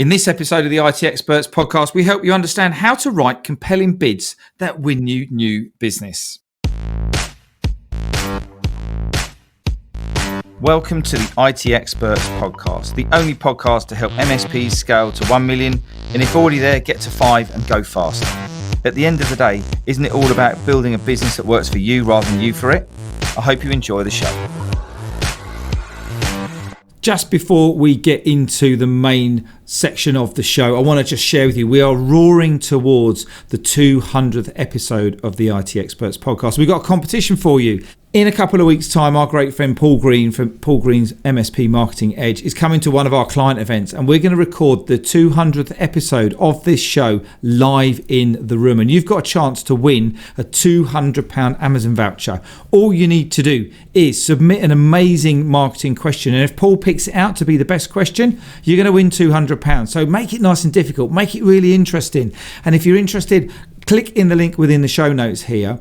In this episode of the IT Experts podcast, we help you understand how to write compelling bids that win you new business. Welcome to the IT Experts podcast, the only podcast to help MSPs scale to 1 million, and if already there, get to 5 and go faster. At the end of the day, isn't it all about building a business that works for you rather than you for it? I hope you enjoy the show. Just before we get into the main section of the show, I want to just share with you, we are roaring towards the 200th episode of the IT Experts podcast. We've got a competition for you. In a couple of weeks' time, our great friend Paul Green from Paul Green's MSP Marketing Edge is coming to one of our client events, and we're going to record the 200th episode of this show live in the room. And you've got a chance to win a £200 Amazon voucher. All you need to do is submit an amazing marketing question, and if Paul picks it out to be the best question, you're going to win £200. So make it nice and difficult, make it really interesting. And if you're interested, click in the link within the show notes here.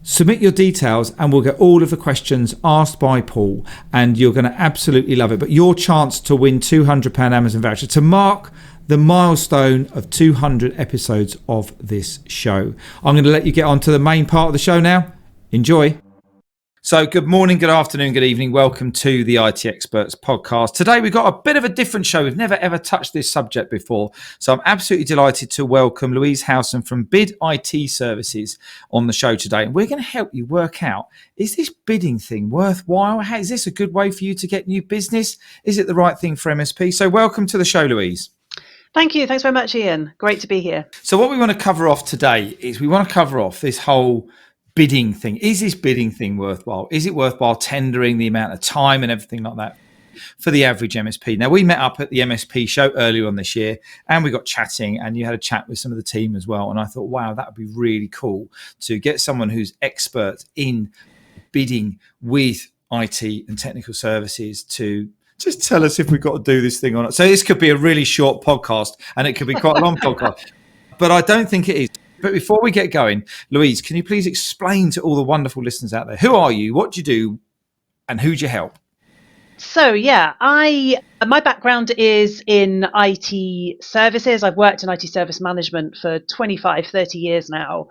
Submit your details and we'll get all of the questions asked by Paul, and you're going to absolutely love it. But your chance to win £200 Amazon voucher to mark the milestone of 200 episodes of this show. I'm going to let you get on to the main part of the show now. Enjoy. So good morning, good afternoon, good evening. Welcome to the IT Experts podcast. Today we've got a bit of a different show. We've never ever touched this subject before. So I'm absolutely delighted to welcome Louise Howson from Bid IT Services on the show today. And we're going to help you work out, is this bidding thing worthwhile? Is this a good way for you to get new business? Is it the right thing for MSP? So welcome to the show, Louise. Thank you. Thanks very much, Ian. Great to be here. So what we want to cover off today is we want to cover off this whole bidding thing. Is this bidding thing worthwhile? Is it worthwhile tendering the amount of time and everything like that for the average MSP? Now, we met up at the MSP show earlier on this year and we got chatting, and you had a chat with some of the team as well. And I thought, wow, that would be really cool to get someone who's expert in bidding with IT and technical services to just tell us if we've got to do this thing or not. So this could be a really short podcast and it could be quite a long podcast, but I don't think it is. But before we get going, Louise, can you please explain to all the wonderful listeners out there, who are you, what do you do, and who do you help? So, my background is in IT services. I've worked in IT service management for 25, 30 years now.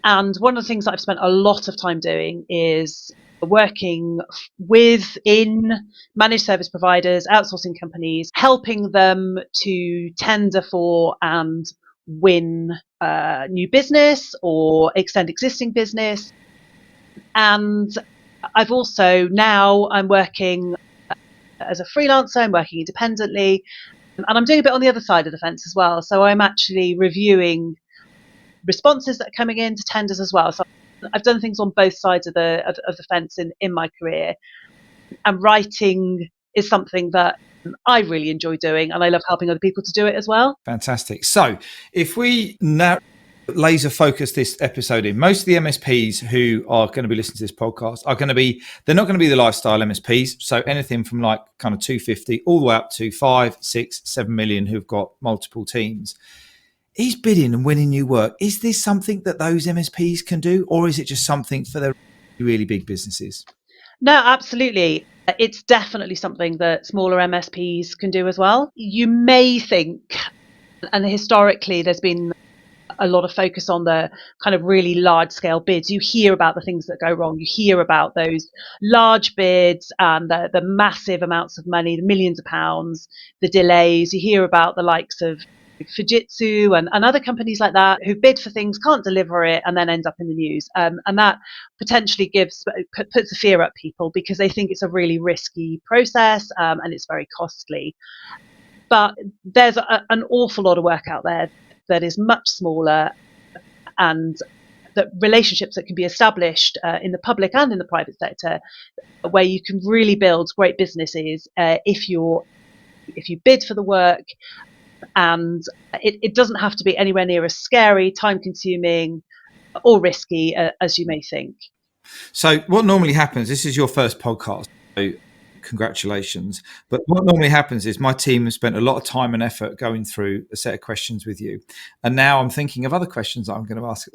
And one of the things that I've spent a lot of time doing is working within managed service providers, outsourcing companies, helping them to tender for and win new business or extend existing business. And I've also, now I'm working as a freelancer, I'm working independently, and I'm doing a bit on the other side of the fence as well. So I'm actually reviewing responses that are coming in to tenders as well. So I've done things on both sides of the fence in my career. And writing is something that I really enjoy doing, and I love helping other people to do it as well. Fantastic. So if we now laser focus this episode in, most of the MSPs who are going to be listening to this podcast they're not going to be the lifestyle MSPs. So anything from like kind of 250 all the way up to 5, 6, 7 million who've got multiple teams. Is bidding and winning new work, is this something that those MSPs can do, or is it just something for the really big businesses? No, absolutely. It's definitely something that smaller MSPs can do as well. You may think, and historically there's been a lot of focus on the kind of really large scale bids. You hear about the things that go wrong. You hear about those large bids and the massive amounts of money, the millions of pounds, the delays. You hear about the likes of Fujitsu and other companies like that who bid for things, can't deliver it, and then end up in the news. And that potentially puts a fear up people because they think it's a really risky process and it's very costly. But there's an awful lot of work out there that is much smaller, and the relationships that can be established in the public and in the private sector, where you can really build great businesses if you bid for the work. And it doesn't have to be anywhere near as scary, time-consuming, or risky as you may think. So what normally happens, this is your first podcast, so congratulations. But what normally happens is my team has spent a lot of time and effort going through a set of questions with you. And now I'm thinking of other questions that I'm going to ask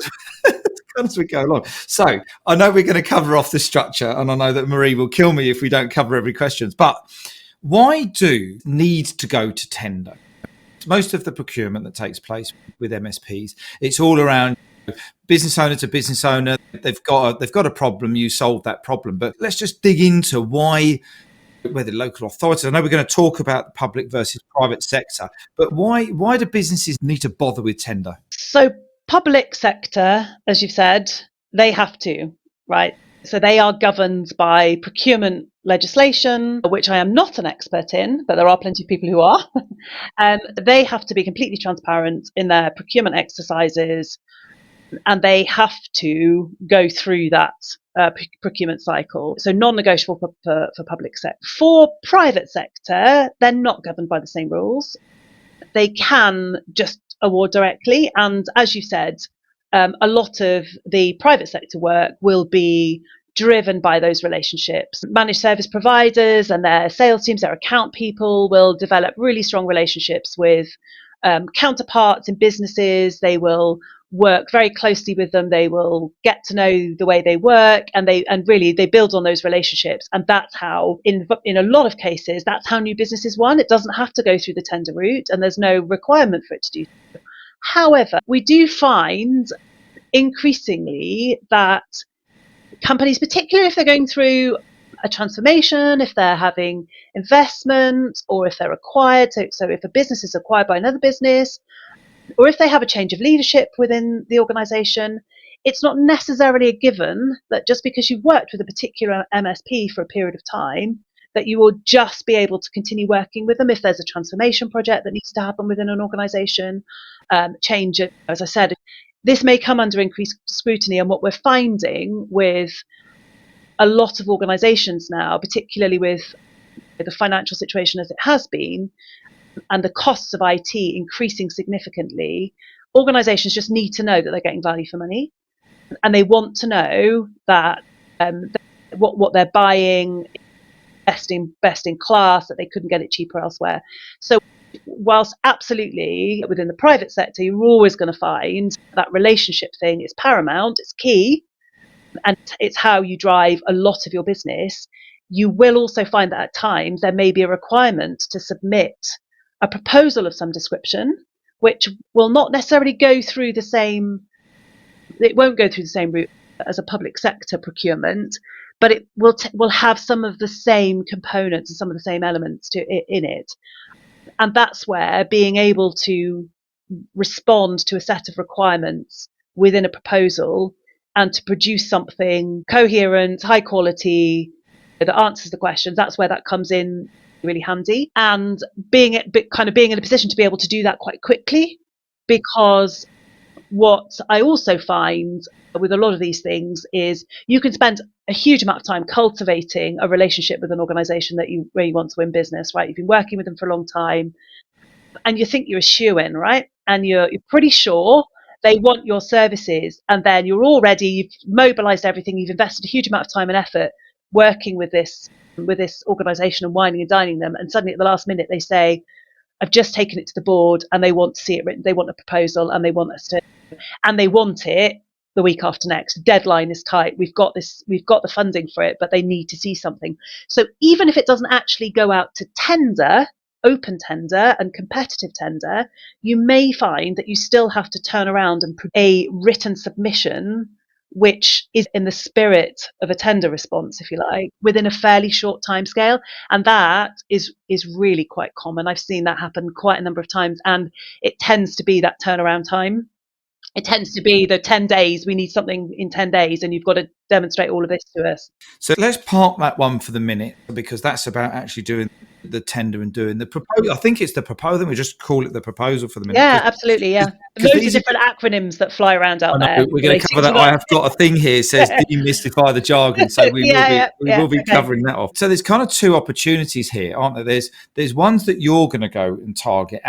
as we go along. So I know we're going to cover off the structure, and I know that Marie will kill me if we don't cover every question. But why do need to go to tender? Most of the procurement that takes place with MSPs, it's all around business owner to business owner. They've got a problem, you solve that problem. But let's just dig into whether local authorities, I know we're going to talk about the public versus private sector, but why do businesses need to bother with tender? So public sector, as you've said, they have to, right? So they are governed by procurement legislation, which I am not an expert in, but there are plenty of people who are. They have to be completely transparent in their procurement exercises, and they have to go through that procurement cycle. So non-negotiable for public sector. For private sector, they're not governed by the same rules. They can just award directly. And as you said, a lot of the private sector work will be driven by those relationships. Managed service providers and their sales teams, their account people will develop really strong relationships with counterparts in businesses. They will work very closely with them. They will get to know the way they work, and really they build on those relationships. And that's how, in a lot of cases, that's how new business is won. It doesn't have to go through the tender route, and there's no requirement for it to do so. However, we do find increasingly that companies, particularly if they're going through a transformation, if they're having investment, or if they're acquired, so if a business is acquired by another business, or if they have a change of leadership within the organization, it's not necessarily a given that just because you've worked with a particular MSP for a period of time, that you will just be able to continue working with them if there's a transformation project that needs to happen within an organization. Change, as I said, this may come under increased scrutiny. And what we're finding with a lot of organizations now, particularly with the financial situation as it has been, and the costs of IT increasing significantly, organizations just need to know that they're getting value for money, and they want to know that what they're buying is best in class, that they couldn't get it cheaper elsewhere. So whilst absolutely within the private sector, you're always going to find that relationship thing is paramount, it's key, and it's how you drive a lot of your business. You will also find that at times there may be a requirement to submit a proposal of some description, which will not necessarily go through the same, it won't go through the same route as a public sector procurement, but it will have some of the same components and some of the same elements in it. And that's where being able to respond to a set of requirements within a proposal and to produce something coherent, high quality, that answers the questions, that's where that comes in really handy. And being in a position to be able to do that quite quickly, because what I also find with a lot of these things is you can spend a huge amount of time cultivating a relationship with an organization where you want to win business, right? You've been working with them for a long time, and you think you're a shoo-in, right? And you're pretty sure they want your services, and then you've mobilized everything, you've invested a huge amount of time and effort working with this organization and wining and dining them, and suddenly at the last minute they say, I've just taken it to the board and they want to see it written, they want a proposal, and they want it the week after next. Deadline is tight, we've got the funding for it, but they need to see something. So even if it doesn't actually go out to tender, open tender and competitive tender, you may find that you still have to turn around and put a written submission which is in the spirit of a tender response, if you like, within a fairly short timescale. And that is really quite common. I've seen that happen quite a number of times, and it tends to be that turnaround time. It tends to be the 10 days, we need something in 10 days, and you've got to demonstrate all of this to us. So let's park that one for the minute, because that's about actually doing the tender and doing the proposal. I think it's the proposal. We just call it the proposal for the minute. Yeah, absolutely. Yeah. Loads of different acronyms that fly around out there. We're going to cover that. I have got a thing here that says demystify the jargon. So we will be covering that off. So there's kind of two opportunities here, aren't there? There's ones that you're going to go and target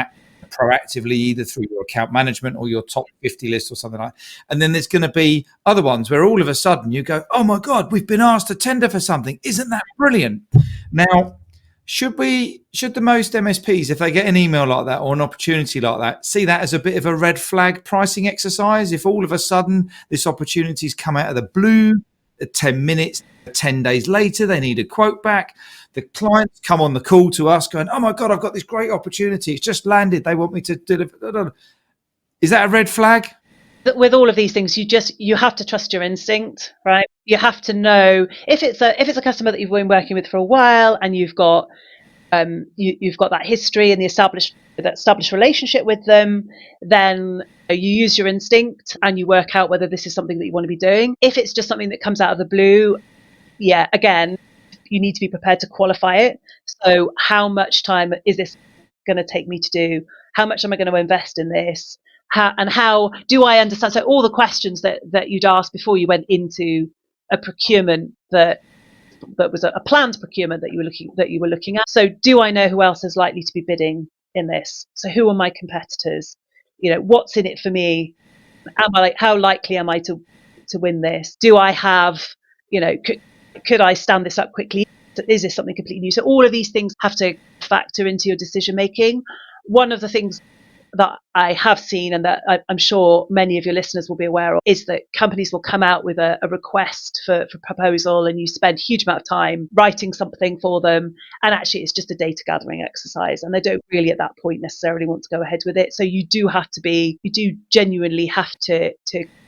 proactively, either through your account management or your top 50 list or something like that. And then there's going to be other ones where all of a sudden you go, oh my God, we've been asked to tender for something. Isn't that brilliant? Now, should the most MSPs, if they get an email like that or an opportunity like that, see that as a bit of a red flag pricing exercise? If all of a sudden this opportunity's come out of the blue at 10 minutes, 10 days later, they need a quote back. The clients come on the call to us going, oh my God, I've got this great opportunity. It's just landed. They want me to deliver. Is that a red flag? With all of these things, you have to trust your instinct, right? You have to know if it's a customer that you've been working with for a while and you've got you've got that history and the established relationship with them, then you use your instinct and you work out whether this is something that you want to be doing. If it's just something that comes out of the blue, yeah, again, you need to be prepared to qualify it. So how much time is this going to take me to do? How much am I going to invest in this? How do I understand? So all the questions that you'd ask before you went into a procurement that was a planned procurement that you were looking at. So do I know who else is likely to be bidding in this? So who are my competitors? What's in it for me? How likely am I to win this? Do I have, could I stand this up quickly? Is this something completely new? So all of these things have to factor into your decision making. One of the things that I have seen and that I'm sure many of your listeners will be aware of is that companies will come out with a request for proposal, and you spend a huge amount of time writing something for them, and actually it's just a data gathering exercise, and they don't really at that point necessarily want to go ahead with it. So you do genuinely have to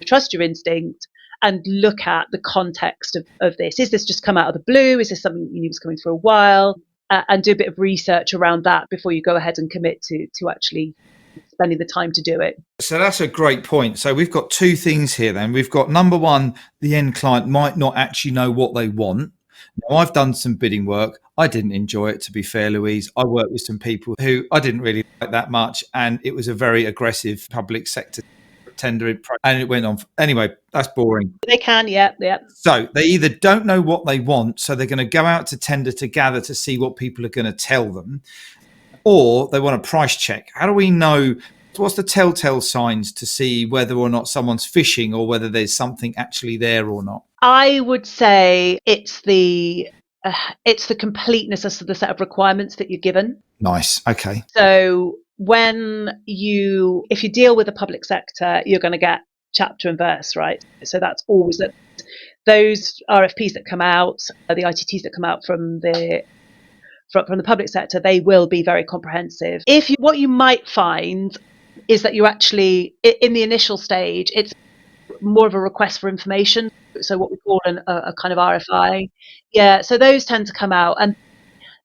trust your instinct and look at the context of this. Is this just come out of the blue? Is this something you knew was coming for a while? And do a bit of research around that before you go ahead and commit to actually spending the time to do it. So that's a great point. So we've got two things here then. We've got number one, the end client might not actually know what they want. Now, I've done some bidding work. I didn't enjoy it, to be fair, Louise. I worked with some people who I didn't really like that much, and it was a very aggressive public sector tender, and it went on. Anyway, that's boring. They can, yeah. So they either don't know what they want, so they're going to go out to tender to gather to see what people are going to tell them, or they want a price check. How do we know? What's the telltale signs to see whether or not someone's fishing or whether there's something actually there or not? I would say it's the completeness of the set of requirements that you're given. Nice. Okay. So if you deal with the public sector, you're going to get chapter and verse, right? So that's always those RFPs that come out, the ITTs that come out from the public sector, they will be very comprehensive. What you might find is that you actually, in the initial stage, it's more of a request for information. So what we call a kind of RFI. Yeah, so those tend to come out and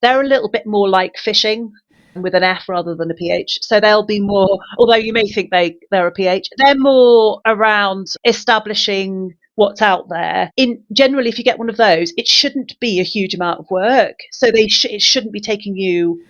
they're a little bit more like fishing with an F rather than a PH. So they'll be more, although you may think they're a PH, they're more around establishing what's out there. Generally, if you get one of those, it shouldn't be a huge amount of work. So it shouldn't be taking you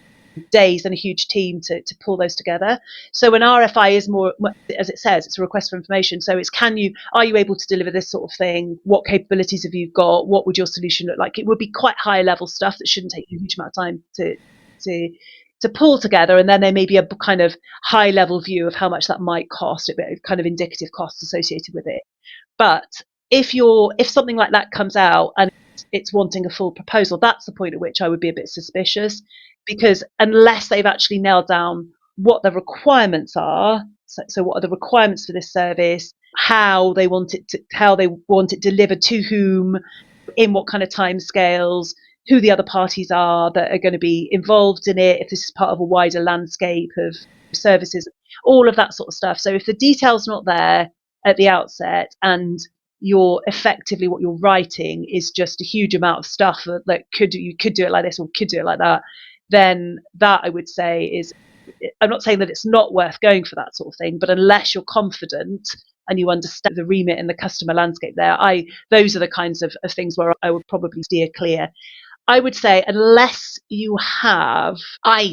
days and a huge team to pull those together. So an RFI is more, as it says, it's a request for information. So it's are you able to deliver this sort of thing? What capabilities have you got? What would your solution look like? It would be quite high level stuff that shouldn't take you a huge amount of time to pull together, and then there may be a kind of high level view of how much that might cost, a bit of kind of indicative costs associated with it. But if something like that comes out and it's wanting a full proposal, that's the point at which I would be a bit suspicious, because unless they've actually nailed down what the requirements are, so what are the requirements for this service, how they want it delivered to whom, in what kind of timescales, who the other parties are that are going to be involved in it, if this is part of a wider landscape of services, all of that sort of stuff. So if the detail's not there at the outset and what you're writing is just a huge amount of stuff that you could do it like this or could do it like that, then that I would say is, I'm not saying that it's not worth going for that sort of thing, but unless you're confident and you understand the remit and the customer landscape there, those are the kinds of things where I would probably steer clear. I would say unless you have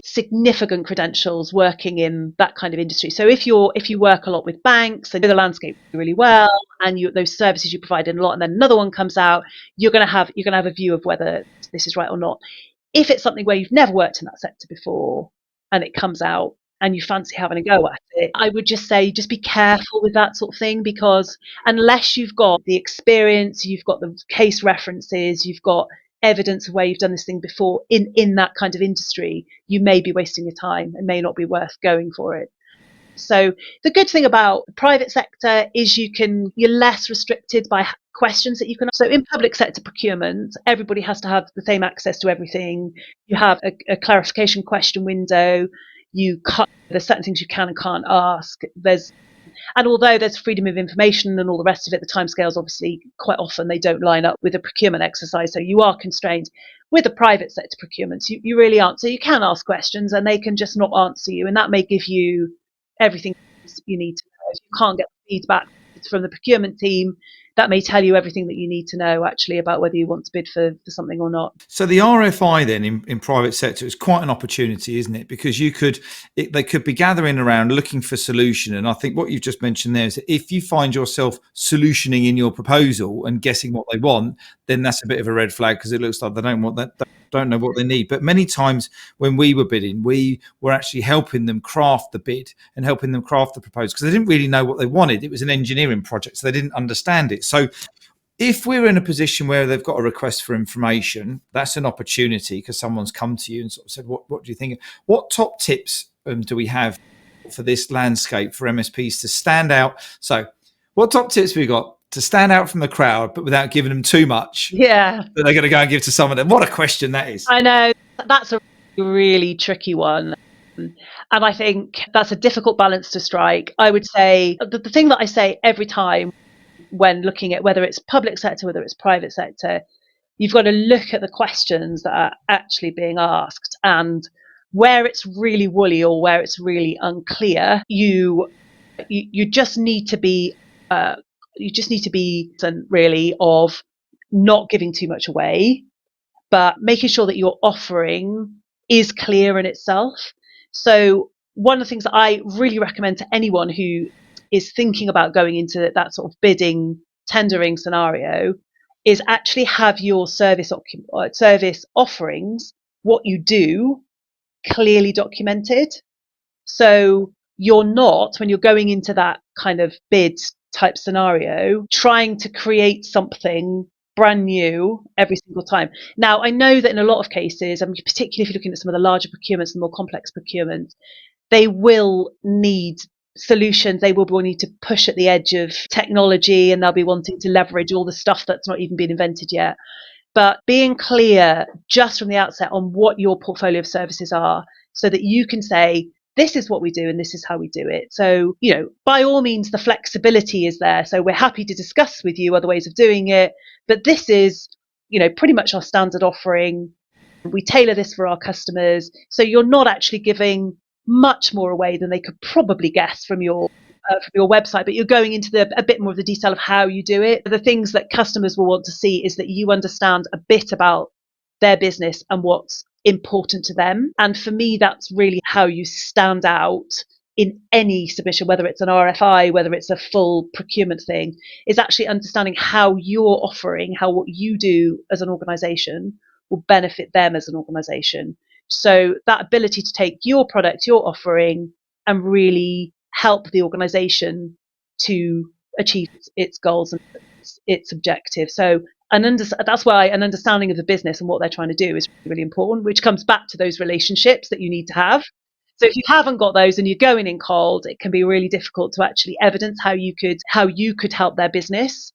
significant credentials working in that kind of industry. So if you work a lot with banks and know the landscape really well, and those services you provide in a lot, and then another one comes out, you're going to have a view of whether this is right or not. If it's something where you've never worked in that sector before and it comes out and you fancy having a go at it, I would just say just be careful with that sort of thing, because unless you've got the experience, you've got the case references, you've got evidence of where you've done this thing before in that kind of industry, you may be wasting your time and may not be worth going for it. So the good thing about the private sector is you're less restricted by questions that you can ask. So in public sector procurement, everybody has to have the same access to everything. You have a clarification question window. There's certain things you can and can't ask. And although there's freedom of information and all the rest of it, the timescales obviously quite often they don't line up with a procurement exercise. So you are constrained. With the private sector procurements, you really aren't. So you can ask questions and they can just not answer you. And that may give you everything you need to know. If you can't get feedback from the procurement team, that may tell you everything that you need to know actually about whether you want to bid for something or not. So the RFI then in private sector is quite an opportunity, isn't it? Because they could be gathering around looking for solution. And I think what you've just mentioned there is that if you find yourself solutioning in your proposal and guessing what they want, then that's a bit of a red flag because it looks like they don't want that. Don't know what they need. But many times when we were bidding, we were actually helping them craft the bid and helping them craft the proposal because they didn't really know what they wanted. It was an engineering project, so they didn't understand it. So if we're in a position where they've got a request for information, that's an opportunity because someone's come to you and sort of said, what do you think? What top tips do we have for this landscape for MSPs to stand out? So what top tips have we got to stand out from the crowd, but without giving them too much? Yeah. That they're going to go and give to someone. What a question that is. I know. That's a really tricky one. And I think that's a difficult balance to strike. I would say the thing that I say every time when looking at whether it's public sector, whether it's private sector, you've got to look at the questions that are actually being asked, and where it's really woolly or where it's really unclear, you just need to be really of not giving too much away, but making sure that your offering is clear in itself. So one of the things that I really recommend to anyone who is thinking about going into that sort of bidding, tendering scenario is actually have your service offerings, what you do, clearly documented. So you're not, when you're going into that kind of bid type scenario, trying to create something brand new every single time. Now, I know that in a lot of cases, I mean, particularly if you're looking at some of the larger procurements and more complex procurements, they will need solutions. They will need to push at the edge of technology and they'll be wanting to leverage all the stuff that's not even been invented yet. But being clear just from the outset on what your portfolio of services are so that you can say, this is what we do and this is how we do it. So, by all means, the flexibility is there. So we're happy to discuss with you other ways of doing it. But this is, pretty much our standard offering. We tailor this for our customers. So you're not actually giving much more away than they could probably guess from your website, but you're going into a bit more of the detail of how you do it. The things that customers will want to see is that you understand a bit about their business and what's important to them. And for me, that's really how you stand out in any submission, whether it's an RFI, whether it's a full procurement thing, is actually understanding how you're offering, how what you do as an organization will benefit them as an organization. So that ability to take your product, your offering, and really help the organization to achieve its goals and its objectives. So that's why an understanding of the business and what they're trying to do is really important, which comes back to those relationships that you need to have. So if you haven't got those and you're going in cold, it can be really difficult to actually evidence how you could help their business.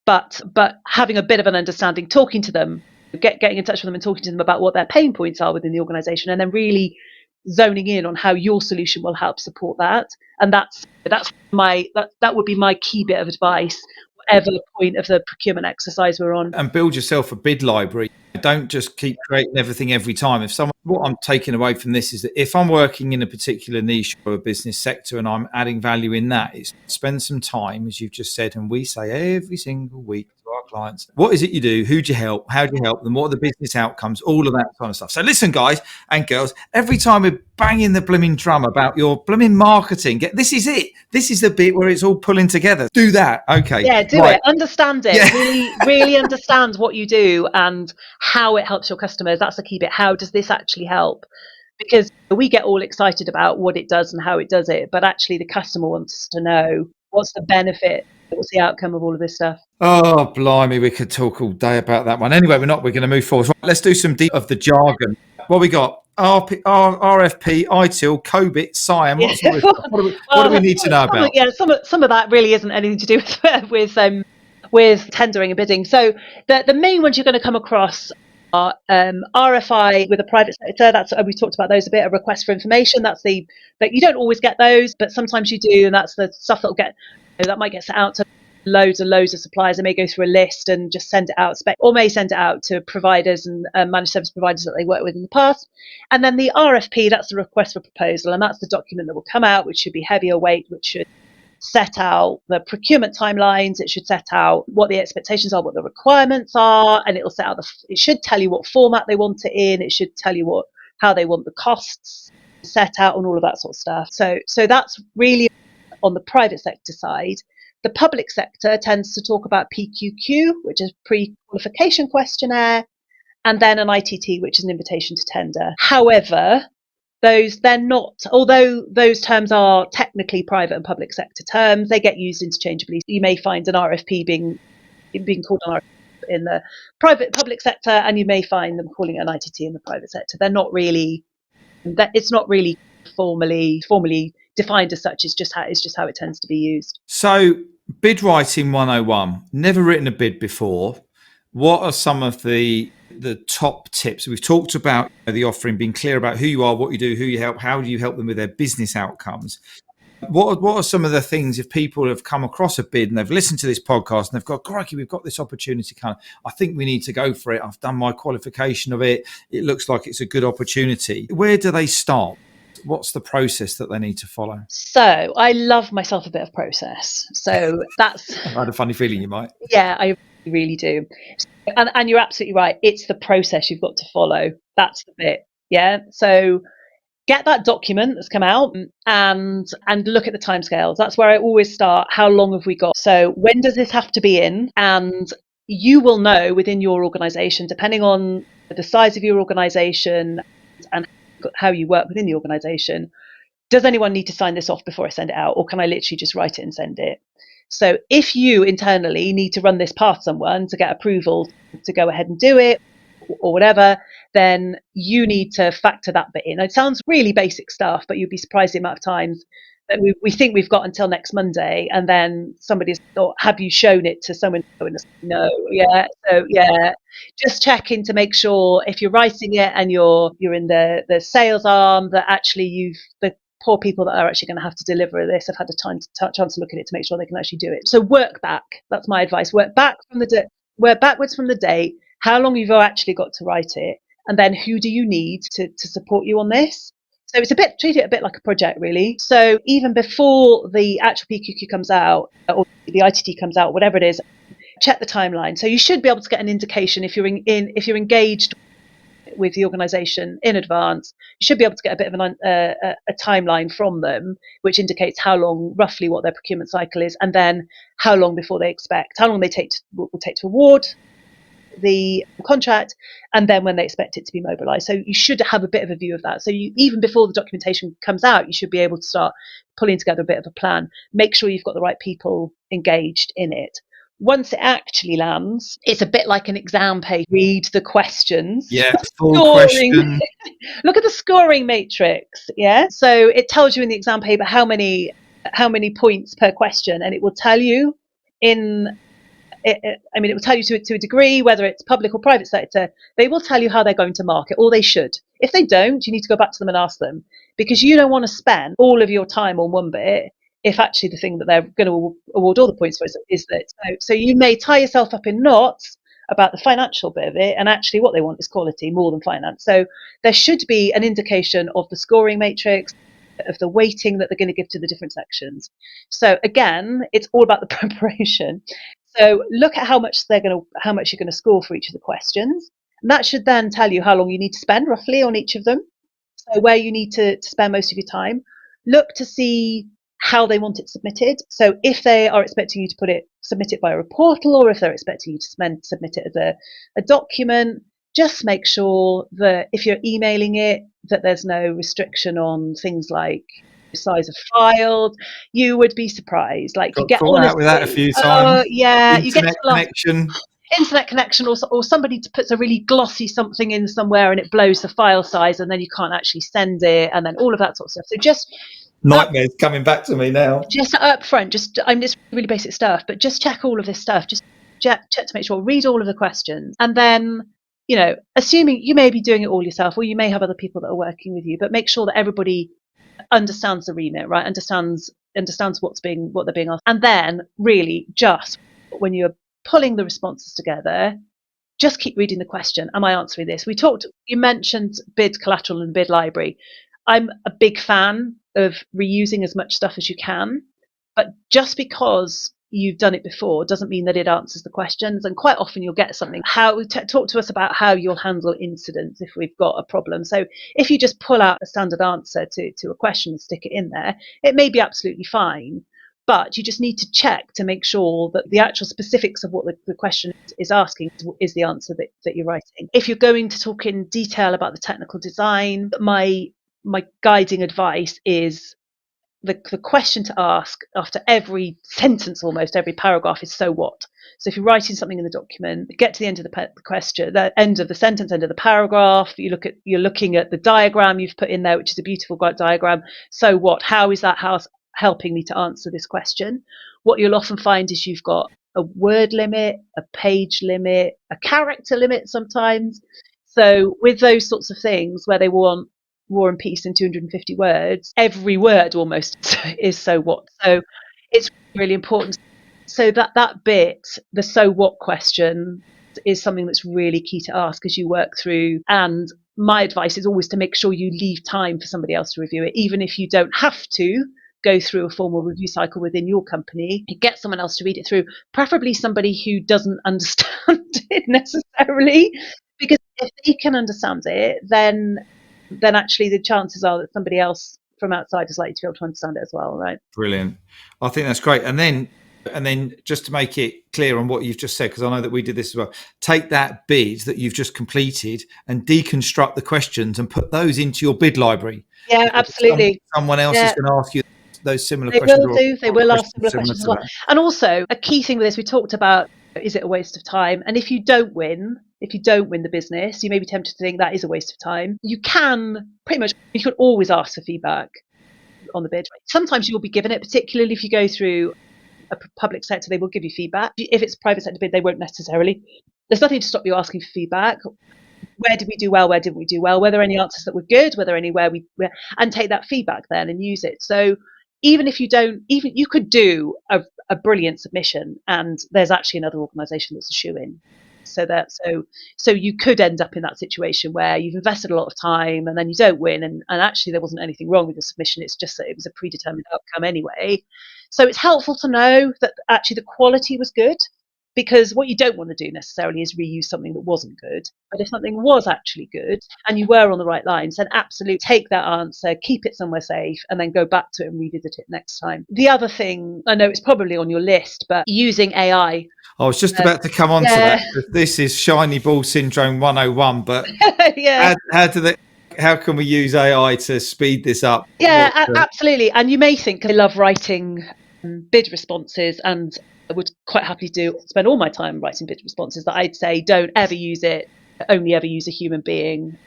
But having a bit of an understanding, talking to them, getting in touch with them and talking to them about what their pain points are within the organization, and then really zoning in on how your solution will help support that. And that would be my key bit of advice, whatever point of the procurement exercise we're on. And build yourself a bid library. Don't just keep creating everything every time. What I'm taking away from this is that if I'm working in a particular niche or a business sector and I'm adding value in that, it's spend some time, as you've just said, and we say every single week to our clients, what is it you do? Who do you help? How do you help them? What are the business outcomes? All of that kind of stuff. So listen, guys and girls, every time we're banging the blooming drum about your blooming marketing, this is it. This is the bit where it's all pulling together. Do that. Okay. Yeah, do it. Understand it. Yeah. Really understand what you do and how it helps your customers. That's the key bit. How does this actually help? Because we get all excited about what it does and how it does it, but actually the customer wants to know what's the benefit, what's the outcome of all of this stuff. Oh, blimey, we could talk all day about that one. Anyway, we're going to move forward. Right, let's do some deep of the jargon. What we got? RFP, ITIL, COBIT, SIAM. What do we need to know about? Yeah, some of that really isn't anything to do with with tendering and bidding. So the main ones you're going to come across are RFI with a private sector. That's we talked about those a bit. A request for information. That you don't always get those, but sometimes you do, and that's the stuff that might get sent out to loads and loads of suppliers. They may go through a list and just send it out, or may send it out to providers and managed service providers that they worked with in the past. And then the RFP, that's the request for proposal, and that's the document that will come out, which should be heavier weight, which should set out the procurement timelines. It should set out what the expectations are, what the requirements are, and it'll set out it should tell you what format they want it in. It should tell you how they want the costs set out and all of that sort of stuff. So that's really on the private sector side. The public sector tends to talk about PQQ, which is pre-qualification questionnaire, and then an ITT, which is an invitation to tender. However, they're not, although those terms are technically private and public sector terms, they get used interchangeably. You may find an RFP being called an RFP in the public sector, and you may find them calling it an ITT in the private sector. They're not really, it's not really formally defined as such. It's just how it tends to be used. So bid writing 101, never written a bid before. What are some of the top tips? We've talked about the offering, being clear about who you are, what you do, who you help, how do you help them with their business outcomes. What are some of the things, if people have come across a bid and they've listened to this podcast and they've got, crikey, we've got this opportunity, I think we need to go for it. I've done my qualification of it. It looks like it's a good opportunity. Where do they start? What's the process that they need to follow? So I love myself a bit of process. So that's... I had a funny feeling you might. Yeah, I really do. And you're absolutely right. It's the process you've got to follow. That's the bit. Yeah. So get that document that's come out and look at the timescales. That's where I always start. How long have we got? So when does this have to be in? And you will know within your organization, depending on the size of your organization and how you work within the organization, does anyone need to sign this off before I send it out? Or can I literally just write it and send it? So if you internally need to run this past someone to get approval to go ahead and do it or whatever, then you need to factor that bit in. It sounds really basic stuff, but you'd be surprised the amount of times that we think we've got until next Monday, and then somebody's thought, have you shown it to someone? No, yeah. So yeah, just checking to make sure if you're writing it and you're in the sales arm, that actually the poor people that are actually going to have to deliver this have had a chance to look at it to make sure they can actually do it. So work back. That's my advice. Work backwards from the date. How long you've actually got to write it, and then who do you need to support you on this? So treat it a bit like a project, really. So even before the actual PQQ comes out or the ITT comes out, whatever it is, check the timeline. So you should be able to get an indication if you're engaged with the organisation in advance. You should be able to get a bit of a timeline from them, which indicates how long, roughly, what their procurement cycle is, and then how long before they expect, how long they will take to award the contract, and then when they expect it to be mobilised. So you should have a bit of a view of that. So even before the documentation comes out, you should be able to start pulling together a bit of a plan. Make sure you've got the right people engaged in it. Once it actually lands, it's a bit like an exam page. Read the questions. Yeah, full question. Look at the scoring matrix. Yeah, so it tells you in the exam paper how many points per question, and it will tell you it will tell you to a degree, whether it's public or private sector. They will tell you how they're going to mark it, or they should. If they don't, you need to go back to them and ask them, because you don't want to spend all of your time on one bit if actually the thing that they're going to award all the points for is that. So you may tie yourself up in knots about the financial bit of it, and actually what they want is quality more than finance. So there should be an indication of the scoring matrix, of the weighting that they're going to give to the different sections. So again, it's all about the preparation. So look at how much you're going to score for each of the questions, and that should then tell you how long you need to spend roughly on each of them. So where you need to spend most of your time. Look to see how they want it submitted. So if they are expecting you to submit it via a portal, or if they're expecting you to submit it as a document, just make sure that if you're emailing it, that there's no restriction on things like size of files. You would be surprised. Like, you get out with that a few times. Yeah, internet connection. Internet connection, or somebody puts a really glossy something in somewhere and it blows the file size, and then you can't actually send it, and then all of that sort of stuff. So just nightmares coming back to me now. Just up front, it's really basic stuff, but just check all of this stuff. Just check to make sure, read all of the questions, and then, assuming you may be doing it all yourself, or you may have other people that are working with you, but make sure that everybody understands the remit, right? Understands what they're being asked, and then really just when you're pulling the responses together, just keep reading the question. Am I answering this? You mentioned bid collateral and bid library. I'm a big fan of reusing as much stuff as you can, but just because you've done it before doesn't mean that it answers the questions. And quite often you'll get something. Talk to us about how you'll handle incidents if we've got a problem. So if you just pull out a standard answer to a question and stick it in there, it may be absolutely fine. But you just need to check to make sure that the actual specifics of what the question is asking is the answer that you're writing. If you're going to talk in detail about the technical design, my guiding advice is the question to ask after every sentence, almost every paragraph, is so what? So if you're writing something in the document, get to the end of the question, the end of the sentence, end of the paragraph, you're looking at the diagram you've put in there, which is a beautiful diagram. So what? How is that house helping me to answer this question? What you'll often find is you've got a word limit, a page limit, a character limit sometimes. So with those sorts of things where they want War and Peace in 250 words, every word almost is so what. So it's really important. So that bit, the so what question, is something that's really key to ask as you work through. And my advice is always to make sure you leave time for somebody else to review it, even if you don't have to go through a formal review cycle within your company. Get someone else to read it through, preferably somebody who doesn't understand it necessarily, because if they can understand it, then actually the chances are that somebody else from outside is likely to be able to understand it as well, right? Brilliant. I think that's great. And then just to make it clear on what you've just said, because I know that we did this as well, take that bid that you've just completed and deconstruct the questions and put those into your bid library. Yeah, absolutely. Someone else is going to ask you those similar they questions. They will ask similar questions as well. And also, a key thing with this, we talked about, is it a waste of time? And if you don't win the business, you may be tempted to think that is a waste of time. You could always ask for feedback on the bid. Sometimes you'll be given it, particularly if you go through a public sector, they will give you feedback. If it's a private sector bid, they won't necessarily. There's nothing to stop you asking for feedback. Where did we do well? Where didn't we do well? Were there any answers that were good? Were there any and take that feedback then and use it. So even if you don't, even you could do a brilliant submission and there's actually another organisation that's a shoe-in. So you could end up in that situation where you've invested a lot of time and then you don't win, and actually there wasn't anything wrong with the submission. It's just that it was a predetermined outcome anyway. So it's helpful to know that actually the quality was good, because what you don't want to do necessarily is reuse something that wasn't good. But if something was actually good and you were on the right lines, then absolutely take that answer, keep it somewhere safe, and then go back to it and revisit it next time. The other thing, I know it's probably on your list, but using AI. I was just about to come on to that. This is shiny ball syndrome 101, but yeah. How can we use AI to speed this up? Yeah, absolutely. And you may think I love writing bid responses, and I would quite happily spend all my time writing bid responses, that I'd say don't ever use it, only ever use a human being,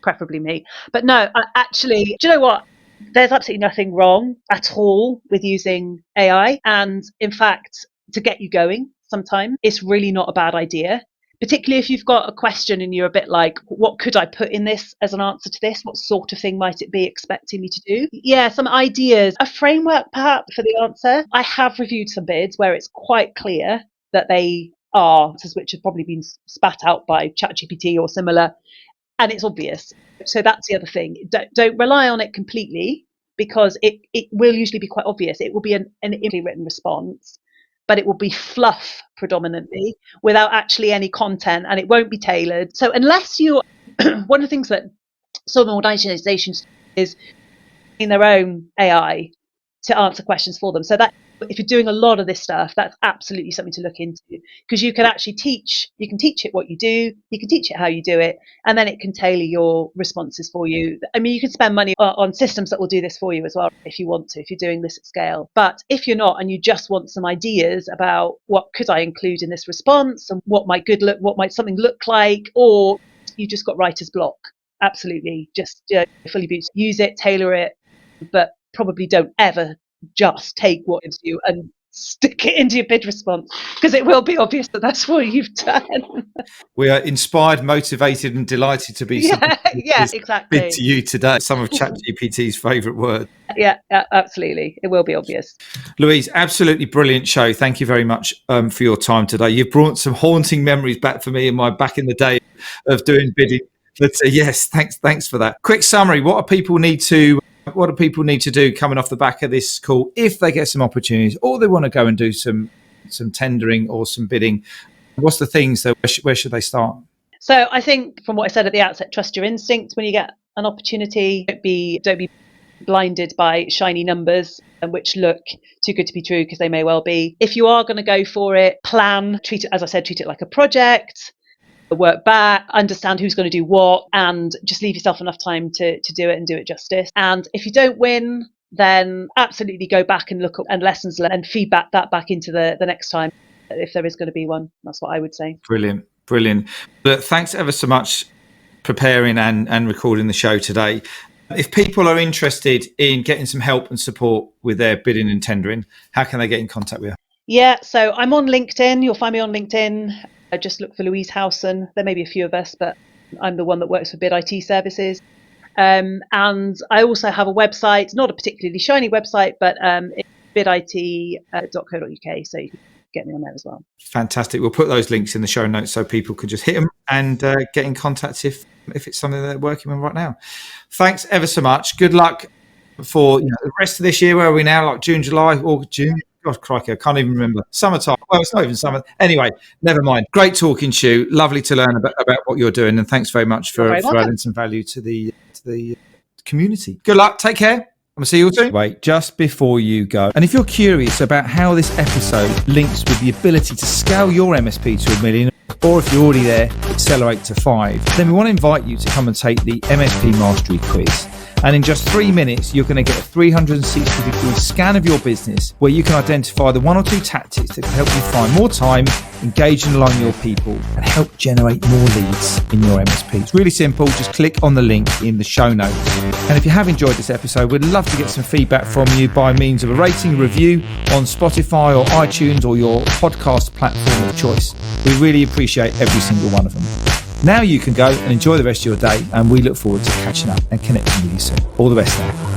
preferably me. But no, actually, do you know what? There's absolutely nothing wrong at all with using AI. And in fact, to get you going, sometimes it's really not a bad idea. Particularly if you've got a question and you're a bit like, what could I put in this as an answer to this? What sort of thing might it be expecting me to do? Yeah, some ideas, a framework perhaps for the answer. I have reviewed some bids where it's quite clear that they are answers which have probably been spat out by ChatGPT or similar, and it's obvious. So that's the other thing. Don't rely on it completely, because it will usually be quite obvious. It will be an written response, but it will be fluff predominantly without actually any content, and it won't be tailored. So unless you, one of the things that some organisations is in their own AI to answer questions for them. So that if you're doing a lot of this stuff, that's absolutely something to look into, because you can actually teach it what you do, you can teach it how you do it, and then it can tailor your responses for you. I mean, you can spend money on systems that will do this for you as well if you want to, if you're doing this at scale. But if you're not, and you just want some ideas about what could I include in this response and what might something look like, or you just got writer's block, absolutely just fully use it, tailor it, but probably don't ever just take what gives you and stick it into your bid response, because it will be obvious that that's what you've done. We are inspired, motivated, and delighted to be exactly. bid to you today. Some of ChatGPT's favourite words. Yeah, absolutely. It will be obvious. Louise, absolutely brilliant show. Thank you very much for your time today. You've brought some haunting memories back for me back in the day of doing bidding. But yes, thanks for that. Quick summary: what do people need to do coming off the back of this call if they get some opportunities, or they want to go and do some tendering or some bidding? What's the things that where should they start? So I think from what I said at the outset, trust your instincts when you get an opportunity. Don't be blinded by shiny numbers and which look too good to be true, because they may well be. If you are going to go for it, treat it like a project, work back, understand who's going to do what, and just leave yourself enough time to do it and do it justice. And if you don't win, then absolutely go back and look at lessons learned and feedback that back into the next time, if there is going to be one. That's what I would say. Brilliant. But thanks ever so much preparing and recording the show today. If people are interested in getting some help and support with their bidding and tendering, how can they get in contact with you? Yeah, so I'm on LinkedIn. You'll find me on LinkedIn. Just look for Louise Howson. There may be a few of us, but I'm the one that works for Bid IT Services. And I also have a website, not a particularly shiny website, but it's bidit.co.uk. So you can get me on there as well. Fantastic. We'll put those links in the show notes so people can just hit them and get in contact if it's something that they're working on right now. Thanks ever so much. Good luck for the rest of this year. Where are we now? Like June, July, August, June? God, crikey, I can't even remember. Summertime. Well, it's not even summer. Anyway, never mind. Great talking to you. Lovely to learn about what you're doing. And thanks very much for adding some value to the community. Good luck. Take care. I'm going to see you all soon. Wait, just before you go, and if you're curious about how this episode links with the ability to scale your MSP to $1 million, or if you're already there, accelerate to 5, then we want to invite you to come and take the MSP Mastery Quiz. And in just 3 minutes, you're going to get a 360-degree scan of your business where you can identify the 1 or 2 tactics that can help you find more time, engage and align your people, and help generate more leads in your MSP. It's really simple. Just click on the link in the show notes. And if you have enjoyed this episode, we'd love to get some feedback from you by means of a rating, review on Spotify or iTunes or your podcast platform of choice. We really appreciate every single one of them. Now you can go and enjoy the rest of your day, and we look forward to catching up and connecting with you soon. All the best now.